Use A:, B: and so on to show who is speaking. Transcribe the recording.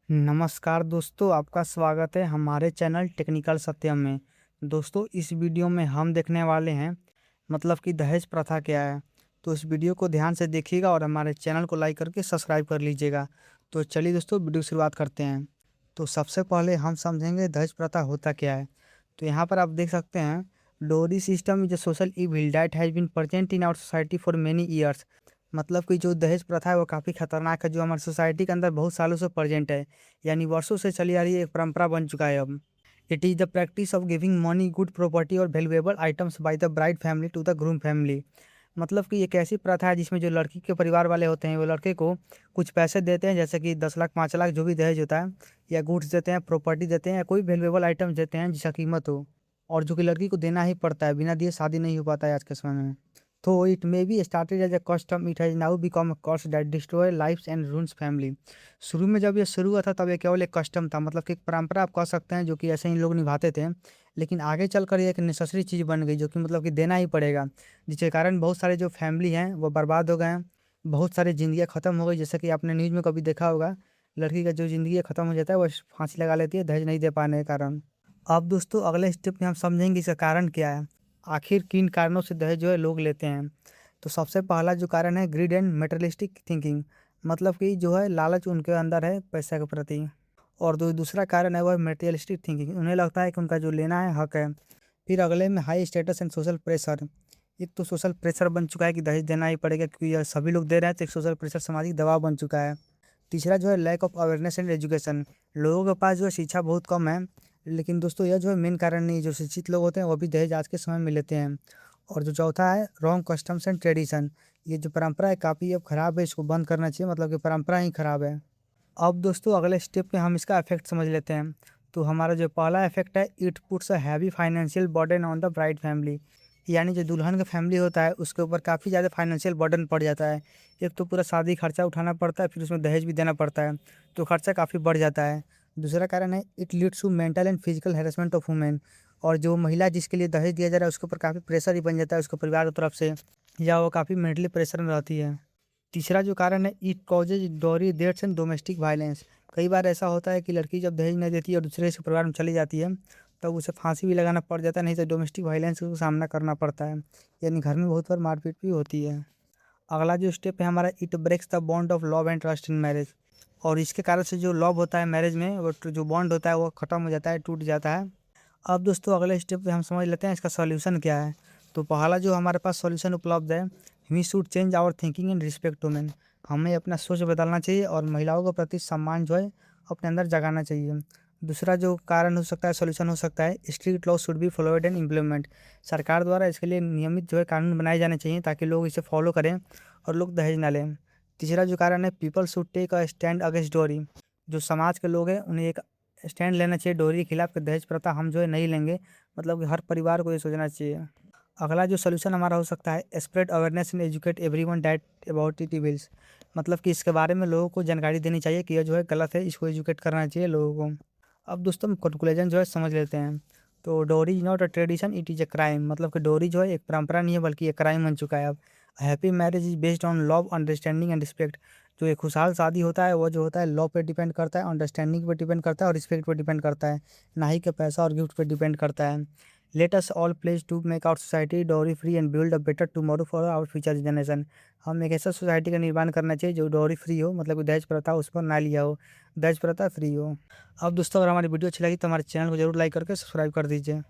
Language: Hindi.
A: नमस्कार दोस्तों, आपका स्वागत है हमारे चैनल टेक्निकल सत्यम में। दोस्तों, इस वीडियो में हम देखने वाले हैं मतलब कि दहेज प्रथा क्या है। तो इस वीडियो को ध्यान से देखिएगा और हमारे चैनल को लाइक करके सब्सक्राइब कर लीजिएगा। तो चलिए दोस्तों, वीडियो की शुरुआत करते हैं। तो सबसे पहले हम समझेंगे दहेज प्रथा होता क्या है। तो यहाँ पर आप देख सकते हैं, dowry system is a social evil that has been present in our society for many years. मतलब कि जो दहेज प्रथा है वो काफ़ी खतरनाक है, जो हमारी सोसाइटी के अंदर बहुत सालों से प्रेजेंट है, यानी वर्षों से चली आ रही है, एक परंपरा बन चुका है अब। It is the practice of giving money, good property और valuable items by the bride family to the groom family. मतलब कि एक ऐसी प्रथा है जिसमें जो लड़की के परिवार वाले होते हैं वो लड़के को कुछ पैसे देते हैं, जैसे कि 10 लाख 5 लाख जो भी दहेज होता है, या गुड्स देते हैं, प्रॉपर्टी देते हैं, या कोई वैल्यूएबल आइटम्स देते हैं जिसका कीमत हो, और जो कि लड़की को देना ही पड़ता है, बिना दिए शादी नहीं हो पाता है आज के समय में। तो it may be started as a custom, it has now become a curse that destroy lifes and ruins family. शुरू में जब ये शुरू हुआ था तब ये केवल एक कस्टम था, मतलब कि एक परंपरा आप कह सकते हैं, जो कि ऐसे ही लोग निभाते थे। लेकिन आगे चलकर ये एक नेसेसरी चीज़ बन गई, जो कि मतलब कि देना ही पड़ेगा, जिसके कारण बहुत सारे जो फैमिली हैं वो बर्बाद हो गए हैं। बहुत सारी ज़िंदगियाँ ख़त्म हो गई, जैसे कि आपने न्यूज़ में कभी देखा होगा, लड़की का जो ज़िंदगी ख़त्म हो जाता है वो फांसी लगा लेती है दहेज नहीं दे पाने के कारण। अब दोस्तों, अगले स्टेप में हम समझेंगे इसका कारण क्या है, आखिर किन कारणों से दहेज जो है लोग लेते हैं। तो सबसे पहला जो कारण है, ग्रीड एंड मटेरियलिस्टिक थिंकिंग। मतलब कि जो है लालच उनके अंदर है पैसे के प्रति। और जो दूसरा कारण है वो है मटेरियलिस्टिक थिंकिंग, उन्हें लगता है कि उनका जो लेना है हक है। फिर अगले में high status and social pressure. एक तो सोशल प्रेशर बन चुका है कि दहेज देना ही पड़ेगा, क्योंकि यह सभी लोग दे रहे हैं, तो एक सोशल प्रेशर, सामाजिक दबाव बन चुका है। तीसरा जो है lack of awareness and education. लोगों के पास जो है शिक्षा बहुत कम है। लेकिन दोस्तों, यह जो है मेन कारण नहीं, जो शिक्षित लोग होते हैं वो भी दहेज आज के समय में लेते हैं। और जो चौथा है रॉन्ग कस्टम्स एंड ट्रेडिशन। ये जो परंपरा है काफ़ी अब ख़राब है, इसको बंद करना चाहिए, मतलब कि परंपरा ही ख़राब है। अब दोस्तों, अगले स्टेप में हम इसका इफेक्ट समझ लेते हैं। तो हमारा जो पहला इफेक्ट है, it puts a heavy financial burden on the bride family. यानी जो दुल्हन का फैमिली होता है उसके ऊपर काफ़ी ज़्यादा फाइनेंशियल बर्डन पड़ जाता है। एक तो पूरा शादी खर्चा उठाना पड़ता है, फिर उसमें दहेज भी देना पड़ता है, तो खर्चा काफ़ी बढ़ जाता है। दूसरा कारण है, it leads to mental and physical harassment of women. और जो महिला जिसके लिए दहेज दिया जा रहा है उसके ऊपर काफ़ी प्रेशर ही बन जाता है उसके परिवार की तरफ से, या वो काफ़ी मेंटली प्रेशर में रहती है। तीसरा जो कारण है, it causes dowry deaths and domestic violence. कई बार ऐसा होता है कि लड़की जब दहेज नहीं देती है और दूसरे के परिवार में चली जाती है, तब उसे फांसी भी लगाना पड़ जाता है, नहीं तो डोमेस्टिक वायलेंस का सामना करना पड़ता है, यानी घर में बहुत बार मारपीट भी होती है। अगला जो स्टेप है हमारा, it breaks the bond of love and trust in marriage. और इसके कारण से जो लव होता है मैरिज में, वो जो बॉन्ड होता है वो ख़त्म हो जाता है, टूट जाता है। अब दोस्तों, अगले स्टेप पे हम समझ लेते हैं इसका सॉल्यूशन क्या है। तो पहला जो हमारे पास सॉल्यूशन उपलब्ध है, we should change our thinking and respect women. हमें अपना सोच बदलना चाहिए और महिलाओं के प्रति सम्मान जो है अपने अंदर जगाना चाहिए। दूसरा जो कारण हो सकता है, सॉल्यूशन हो सकता है, strict law should be followed and implement. सरकार द्वारा इसके लिए नियमित जो है कानून बनाए जाने चाहिए, ताकि लोग इसे फॉलो करें और लोग दहेज ना लें। तीसरा जो कारण है, people should take a stand against dowry. जो समाज के लोग हैं उन्हें एक स्टैंड लेना चाहिए डोरी के खिलाफ, कि दहेज प्रथा हम जो है नहीं लेंगे। मतलब कि हर परिवार को ये सोचना चाहिए। अगला जो सॉल्यूशन हमारा हो सकता है, spread awareness and educate everyone that about it evils. मतलब कि इसके बारे में लोगों को जानकारी देनी चाहिए कि यह जो है गलत है, इसको एजुकेट करना चाहिए लोगों को। अब दोस्तों, हम कंक्लूजन जो है समझ लेते हैं। तो डोरी is not a tradition, it is a crime. मतलब कि डोरी जो है एक परंपरा नहीं है, बल्कि एक क्राइम बन चुका है अब। Happy marriage is based on love, understanding and respect. जो एक खुशहाल शादी होता है वो जो होता है लव पे डिपेंड करता है, अंडरस्टैंडिंग पे डिपेंड करता है और रिस्पेक्ट पे डिपेंड करता है, ना ही कि पैसा और गिफ्ट पे डिपेंड करता है। Let us all pledge to make our society dowry free and build a better tomorrow for our future generation. हम एक ऐसा सोसाइटी का निर्माण करना चाहिए जो डोरी फ्री हो, मतलब कि दहेज प्रथा उस पर ना लिया हो, दहेज प्रथा फ्री हो। अब दोस्तों, अगर हमारी वीडियो अच्छी लगी तो हमारे चैनल को जरूर लाइक करके सब्सक्राइब कर दीजिए।